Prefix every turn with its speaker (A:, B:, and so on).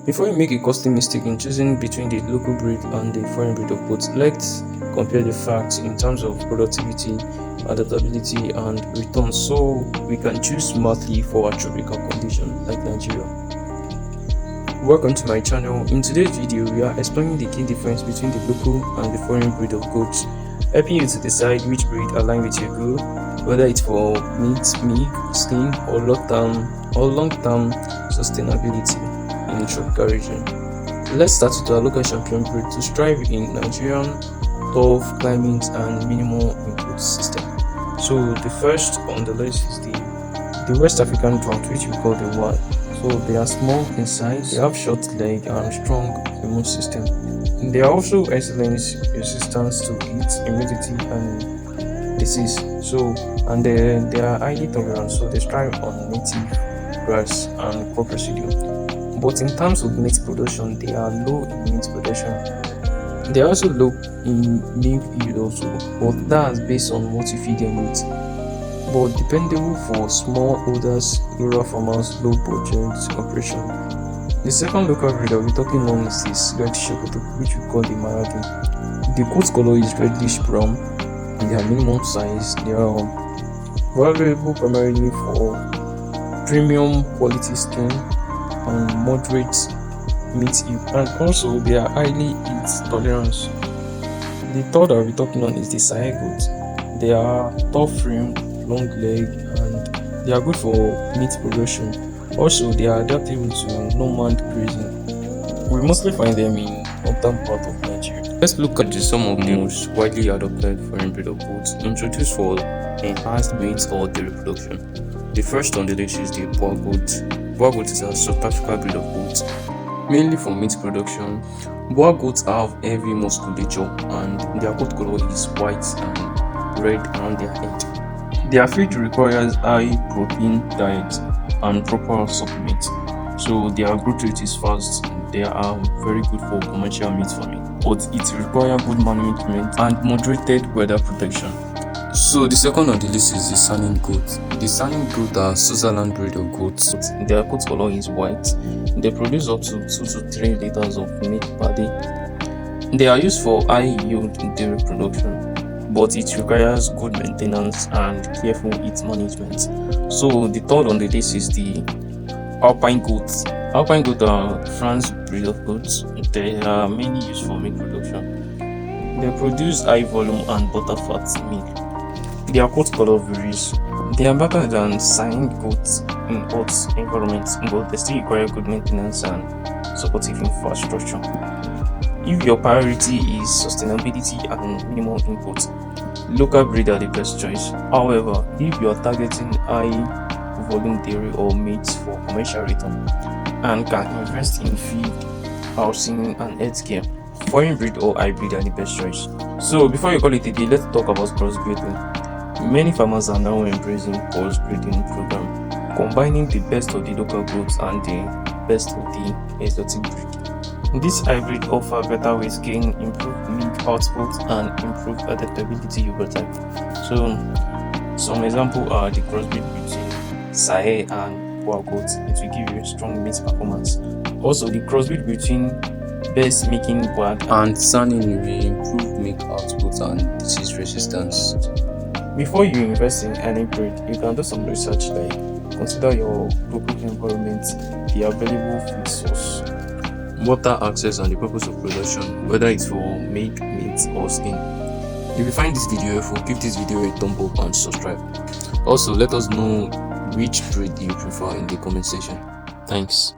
A: Before you make a costly mistake in choosing between the local breed and the foreign breed of goats, let's compare the facts in terms of productivity, adaptability, and return so we can choose smartly for our tropical condition like Nigeria. Welcome to my channel. In today's video, we are explaining the key difference between the local and the foreign breed of goats, helping you to decide which breed aligns with your goal, whether it's for meat, milk, skin, or long-term sustainability in the tropical region. Let's start with our local champion breed to strive in Nigerian tough climate and minimal input system. So the first on the list is the West African drought, which we call the WAD. So they are small in size, they have short leg and strong immune system. They are also excellent resistance to heat, humidity, and disease. And they are highly tolerant, so they thrive on native grass and crop residue. But in terms of meat production, they are low in meat production. They are also low in milk yield also, but that's based on what you feed them with. But dependable for small holders, rural farmers, low budget operation. The second local breed that we're talking on is this red shepherd, which we call the Maragi. The coat color is reddish brown, and they are minimum size. They are valuable primarily for premium quality skin and moderate meat yield, and also they are highly heat tolerance. The third that we're talking on is the Saanen goat. They are tough frame, long leg, and they are good for meat production. Also, they are adaptable to nomad grazing. We mostly find them in northern part of Nigeria. Let's look at some of the most widely adopted foreign breed of goats introduced for enhanced meat or dairy production. The first on the list is the Boer goat. Boer goat is a South African breed of goats, mainly for meat production. Boer goats have heavy musculature and their coat color is white and red around their head. Their feed requires high protein diet and proper supplement, so their growth rate is fast. They are very good for commercial meat farming, but it requires good management and moderated weather protection. So the second on the list is the Saanen goat. The Saanen goat are Switzerland breed of goats. Their coat color is white. They produce up to 2 to 3 liters of milk per day. They are used for high yield dairy production, but it requires good maintenance and careful heat management. So the third on the list is the Alpine goats. Alpine goats are France breed of goats. They are mainly used for milk production. They produce high volume and butterfat milk. Their coat color varies. They are better than Saanen goats in hot environments, but they still require good maintenance and supportive infrastructure. If your priority is sustainability and minimal input, local breed are the best choice. However, if you are targeting high volume dairy or meat for commercial return and can invest in feed, housing, and healthcare, foreign breed or hybrid are the best choice. So before you call it a day, let's talk about crossbreeding. Many farmers are now embracing crossbreeding program, combining the best of the local goats and the best of the exotic breed. This hybrid offer better weight gain, improved milk output, and improved adaptability over time. So some examples are the crossbreed between Saanen and Boer goats. It will give you strong meat performance. Also, the crossbreed between best making wag and Saanen will improve milk output and disease resistance. Before you invest in any breed, you can do some research, like consider your local environment, the available feed source, water access, and the purpose of production, whether it's for milk, meat, or skin. If you find this video helpful, give this video a thumb up and subscribe. Also, let us know which breed you prefer in the comment section. Thanks.